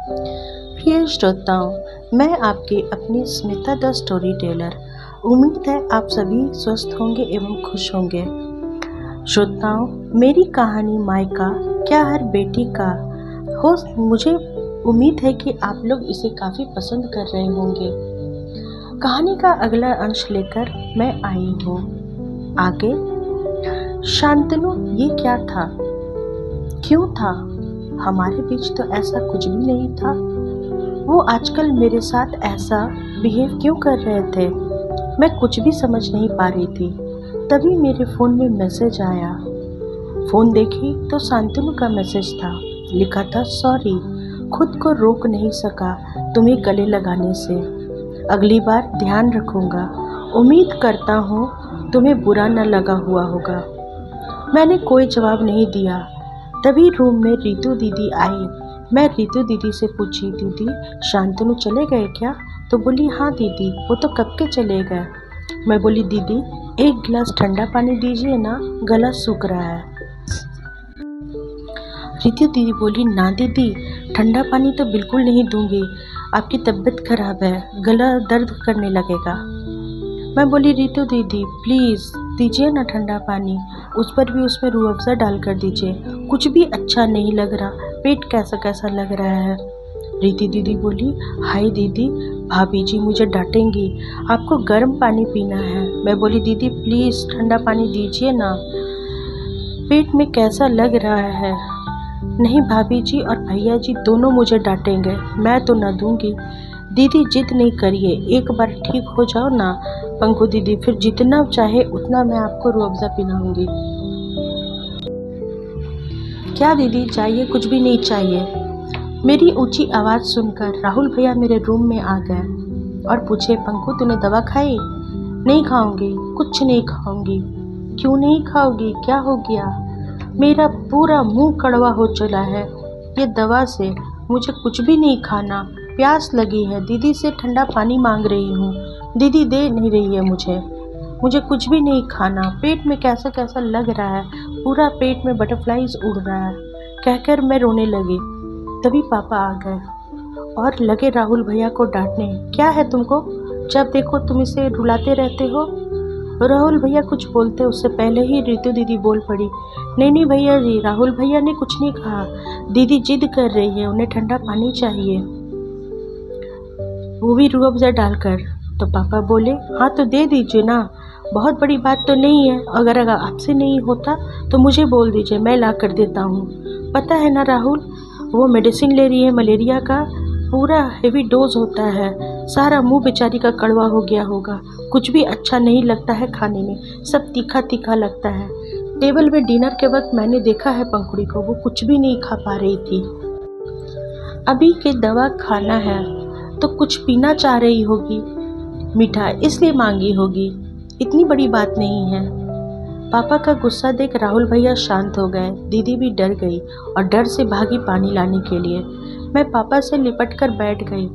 प्रिय श्रोताओं, मैं आपकी अपनी स्मिता द स्टोरी टेलर। उम्मीद है आप सभी स्वस्थ होंगे एवं खुश होंगे। श्रोताओं, मेरी कहानी मायका क्या हर बेटी का हो, मुझे उम्मीद है कि आप लोग इसे काफ़ी पसंद कर रहे होंगे। कहानी का अगला अंश लेकर मैं आई हूँ। आगे। शांतनु, ये क्या था? क्यों था? हमारे बीच तो ऐसा कुछ भी नहीं था। वो आजकल मेरे साथ ऐसा बिहेव क्यों कर रहे थे? मैं कुछ भी समझ नहीं पा रही थी। तभी मेरे फ़ोन में मैसेज आया। फ़ोन देखी तो शांतनु का मैसेज था। लिखा था, सॉरी, खुद को रोक नहीं सका तुम्हें गले लगाने से। अगली बार ध्यान रखूँगा। उम्मीद करता हूँ तुम्हें बुरा न लगा हुआ होगा। मैंने कोई जवाब नहीं दिया। तभी रूम में रितु दीदी आई। मैं रितु दीदी से पूछी, दीदी शांतनु चले गए क्या? तो बोली, हाँ दीदी, वो तो कब के चले गए। मैं बोली, दीदी एक गिलास ठंडा पानी दीजिए ना, गला सूख रहा है। रितु दीदी बोली, ना दीदी, ठंडा पानी तो बिल्कुल नहीं दूंगी, आपकी तबीयत खराब है, गला दर्द करने लगेगा। मैं बोली, रितु दीदी प्लीज़ दीजिए ना ठंडा पानी, उस पर भी उसमें रूह अफ़ज़ा डाल कर दीजिए। कुछ भी अच्छा नहीं लग रहा, पेट कैसा कैसा लग रहा है। रितु दीदी बोली, हाय दीदी, भाभी जी मुझे डांटेंगी, आपको गर्म पानी पीना है। मैं बोली, दीदी प्लीज़ ठंडा पानी दीजिए ना, पेट में कैसा लग रहा है। नहीं भाभी जी और भैया जी दोनों मुझे डांटेंगे, मैं तो ना दूंगी। दीदी जिद नहीं करिए, एक बार ठीक हो जाओ ना पंकु दीदी, फिर जितना चाहे उतना मैं आपको रूह अफ़ज़ा पिलाऊंगी। क्या दीदी चाहिए? कुछ भी नहीं चाहिए। मेरी ऊंची आवाज़ सुनकर राहुल भैया मेरे रूम में आ गए और पूछे, पंकु तूने दवा खाई? नहीं खाऊंगी, कुछ नहीं खाऊंगी। क्यों नहीं खाओगी? क्या हो गया? मेरा पूरा मुंह कड़वा हो चला है ये दवा से, मुझे कुछ भी नहीं खाना, प्यास लगी है, दीदी से ठंडा पानी मांग रही हूँ, दीदी दे नहीं रही है मुझे कुछ भी नहीं खाना, पेट में कैसा कैसा लग रहा है, पूरा पेट में बटरफ्लाइज उड़ रहा है, कहकर मैं रोने लगी। तभी पापा आ गए और लगे राहुल भैया को डांटने, क्या है तुमको, जब देखो तुम इसे रुलाते रहते हो। राहुल भैया कुछ बोलते उससे पहले ही रितु दीदी बोल पड़ी, नहीं नहीं भैया जी, राहुल भैया ने कुछ नहीं कहा, दीदी जिद कर रही है, उन्हें ठंडा पानी चाहिए, वो भी रूह अफ़ज़ा डालकर। तो पापा बोले, हाँ तो दे दीजिए ना, बहुत बड़ी बात तो नहीं है, अगर आपसे नहीं होता तो मुझे बोल दीजिए, मैं ला कर देता हूँ। पता है ना राहुल, वो मेडिसिन ले रही है मलेरिया का, पूरा हेवी डोज होता है, सारा मुंह बेचारी का कड़वा हो गया होगा, कुछ भी अच्छा नहीं लगता है खाने में, सब तीखा तीखा लगता है। टेबल में डिनर के वक्त मैंने देखा है पंकुड़ी को, वो कुछ भी नहीं खा पा रही थी। अभी के दवा खाना है तो कुछ पीना चाह रही होगी, मीठा इसलिए मांगी होगी, इतनी बड़ी बात नहीं है। पापा का गुस्सा देख राहुल भैया शांत हो गए, दीदी भी डर गई और डर से भागी पानी लाने के लिए। मैं पापा से लिपट कर बैठ गई।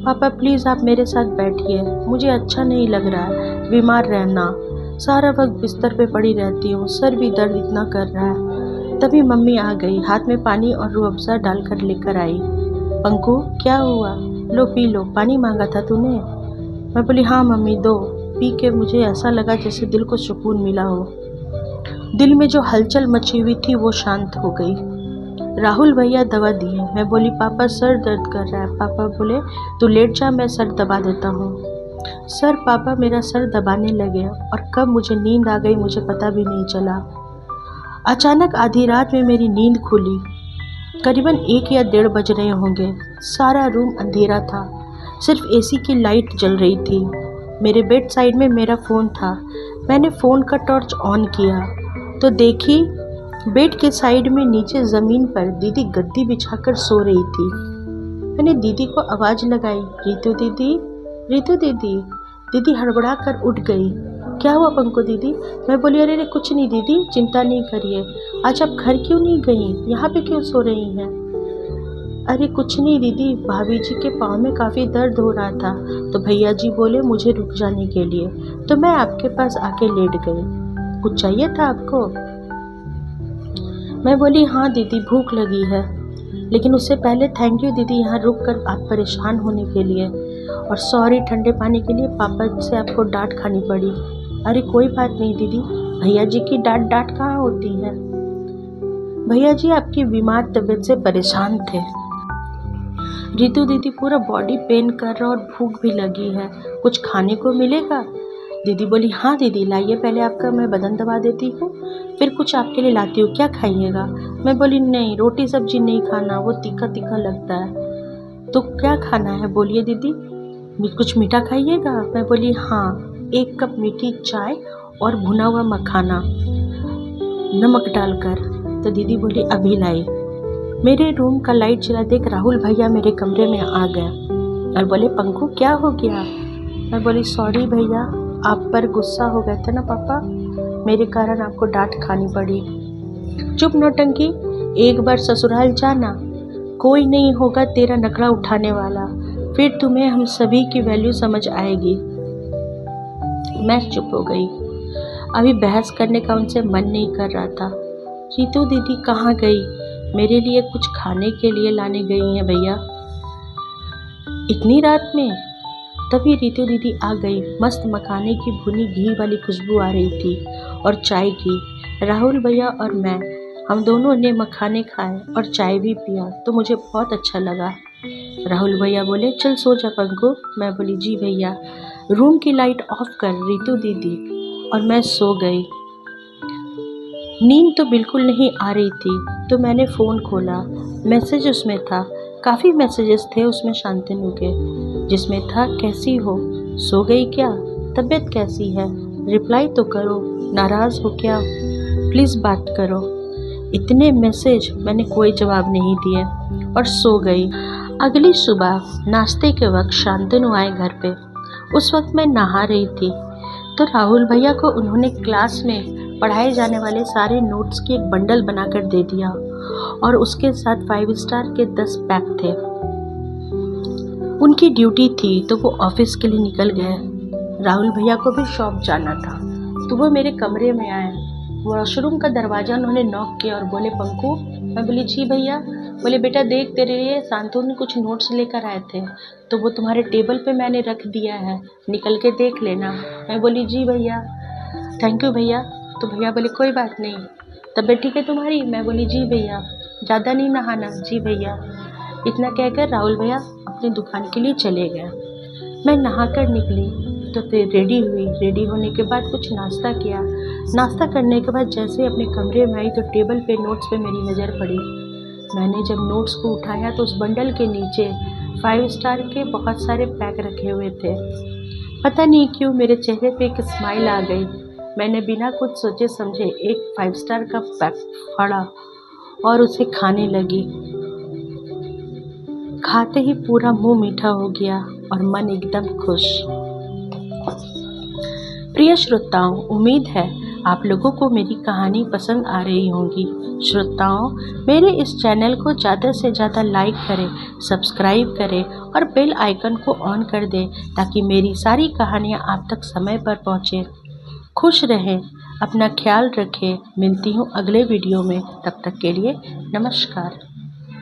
पापा प्लीज़ आप मेरे साथ बैठिए, मुझे अच्छा नहीं लग रहा है बीमार रहना, सारा वक्त बिस्तर पे पड़ी रहती हूँ, सर भी दर्द इतना कर रहा है। तभी मम्मी आ गई, हाथ में पानी और रूह अफ़ज़ा डालकर लेकर आई। पंकु क्या हुआ, लो पी लो, पानी मांगा था तूने। मैं बोली, हाँ मम्मी दो। पी के मुझे ऐसा लगा जैसे दिल को सुकून मिला हो, दिल में जो हलचल मची हुई थी वो शांत हो गई। राहुल भैया दवा दिए। मैं बोली, पापा सर दर्द कर रहा है। पापा बोले, तू लेट जा, मैं सर दबा देता हूँ। सर पापा मेरा सर दबाने लगे और कब मुझे नींद आ गई मुझे पता भी नहीं चला। अचानक आधी रात में मेरी नींद खुली। करीबन 1 या 1:30 बज रहे होंगे। सारा रूम अंधेरा था, सिर्फ एसी की लाइट जल रही थी। मेरे बेड साइड में मेरा फ़ोन था। मैंने फ़ोन का टॉर्च ऑन किया तो देखी बेड के साइड में नीचे ज़मीन पर दीदी गद्दी बिछाकर सो रही थी। मैंने दीदी को आवाज़ लगाई, रितु दीदी, रितु दीदी। दीदी हड़बड़ा कर उठ गई। क्या हुआ पंकु दीदी? मैं बोली, अरे कुछ नहीं दीदी, चिंता नहीं करिए, आज आप घर क्यों नहीं गई, यहाँ पे क्यों सो रही हैं? अरे कुछ नहीं दीदी, भाभी जी के पाँव में काफ़ी दर्द हो रहा था तो भैया जी बोले मुझे रुक जाने के लिए, तो मैं आपके पास आके लेट गई। कुछ चाहिए था आपको? मैं बोली, हाँ दीदी भूख लगी है। लेकिन उससे पहले थैंक यू दीदी यहाँ रुक कर आप परेशान होने के लिए, और सॉरी ठंडे पानी के लिए पापा से आपको डांट खानी पड़ी। अरे कोई बात नहीं दीदी, भैया जी की डांट कहाँ होती है। भैया जी आपकी बीमार तबीयत से परेशान थे। रितु दीदी पूरा बॉडी पेन कर रहा और भूख भी लगी है, कुछ खाने को मिलेगा। दीदी बोली हाँ दीदी लाइए, पहले आपका मैं बदन दबा देती हूँ, फिर कुछ आपके लिए लाती हूँ, क्या खाइएगा। मैं बोली नहीं रोटी सब्जी नहीं खाना, वो तीखा तीखा लगता है। तो क्या खाना है बोलिए दीदी, कुछ मीठा खाइएगा। मैं बोली हाँ 1 कप मीठी चाय और भुना हुआ मखाना नमक डालकर। तो दीदी बोली अभी लाई। मेरे रूम का लाइट जला देख राहुल भैया मेरे कमरे में आ गए और बोले पंकु क्या हो गया। मैं बोली सॉरी भैया, आप पर गुस्सा हो गए थे ना पापा, मेरे कारण आपको डांट खानी पड़ी। चुप नौटंकी, एक बार ससुराल जाना, कोई नहीं होगा तेरा नखरा उठाने वाला, फिर तुम्हें हम सभी की वैल्यू समझ आएगी। मैं चुप हो गई, अभी बहस करने का उनसे मन नहीं कर रहा था। रितु दीदी कहाँ गई, मेरे लिए कुछ खाने के लिए लाने गई हैं भैया इतनी रात में। तभी रितु दीदी आ गई, मस्त मखाने की भुनी घी वाली खुशबू आ रही थी और चाय की। राहुल भैया और मैं, हम दोनों ने मखाने खाए और चाय भी पिया तो मुझे बहुत अच्छा लगा। राहुल भैया बोले चल सो जा पंकु। मैं बोली जी भैया। रूम की लाइट ऑफ कर रितु दीदी और मैं सो गई। नींद तो बिल्कुल नहीं आ रही थी, तो मैंने फ़ोन खोला, मैसेज उसमें था, काफ़ी मैसेजेस थे उसमें शांतनु के, जिसमें था कैसी हो, सो गई क्या, तबीयत कैसी है, रिप्लाई तो करो, नाराज़ हो क्या, प्लीज़ बात करो। इतने मैसेज मैंने कोई जवाब नहीं दिए और सो गई। अगली सुबह नाश्ते के वक्त शांतनु आए घर पे। उस वक्त मैं नहा रही थी तो राहुल भैया को उन्होंने क्लास में पढ़ाए जाने वाले सारे नोट्स की एक बंडल बनाकर दे दिया और उसके साथ 5 स्टार के 10 पैक थे। उनकी ड्यूटी थी तो वो ऑफिस के लिए निकल गए। राहुल भैया को भी शॉप जाना था तो वो मेरे कमरे में आए। वॉशरूम का दरवाज़ा उन्होंने नॉक किया और बोले पंकु। मैं बोली जी भैया। बोले बेटा देख तेरे लिए शांतनु ने कुछ नोट्स लेकर आए थे तो वो तुम्हारे टेबल पे मैंने रख दिया है, निकल के देख लेना। मैं बोली जी भैया, थैंक यू भैया। तो भैया बोले कोई बात नहीं, तबीयत ठीक है तुम्हारी। मैं बोली जी भैया, ज़्यादा नहीं नहाना। जी भैया। इतना कहकर राहुल भैया अपनी दुकान के लिए चले गए। मैं नहाकर निकली तो रेडी हुई। रेडी होने के बाद कुछ नाश्ता किया। नाश्ता करने के बाद जैसे अपने कमरे में आई तो टेबल पे नोट्स पे मेरी नज़र पड़ी। मैंने जब नोट्स को उठाया तो उस बंडल के नीचे 5 स्टार के बहुत सारे पैक रखे हुए थे। पता नहीं क्यों मेरे चेहरे पे एक स्माइल आ गई। मैंने बिना कुछ सोचे समझे एक 5 स्टार का पैक फाड़ा और उसे खाने लगी। खाते ही पूरा मुंह मीठा हो गया और मन एकदम खुश। प्रिय श्रोताओं, उम्मीद है आप लोगों को मेरी कहानी पसंद आ रही होंगी। श्रोताओं, मेरे इस चैनल को ज़्यादा से ज़्यादा लाइक करें, सब्सक्राइब करें और बेल आइकन को ऑन कर दें ताकि मेरी सारी कहानियाँ आप तक समय पर पहुँचें। खुश रहें, अपना ख्याल रखें। मिलती हूँ अगले वीडियो में, तब तक के लिए नमस्कार।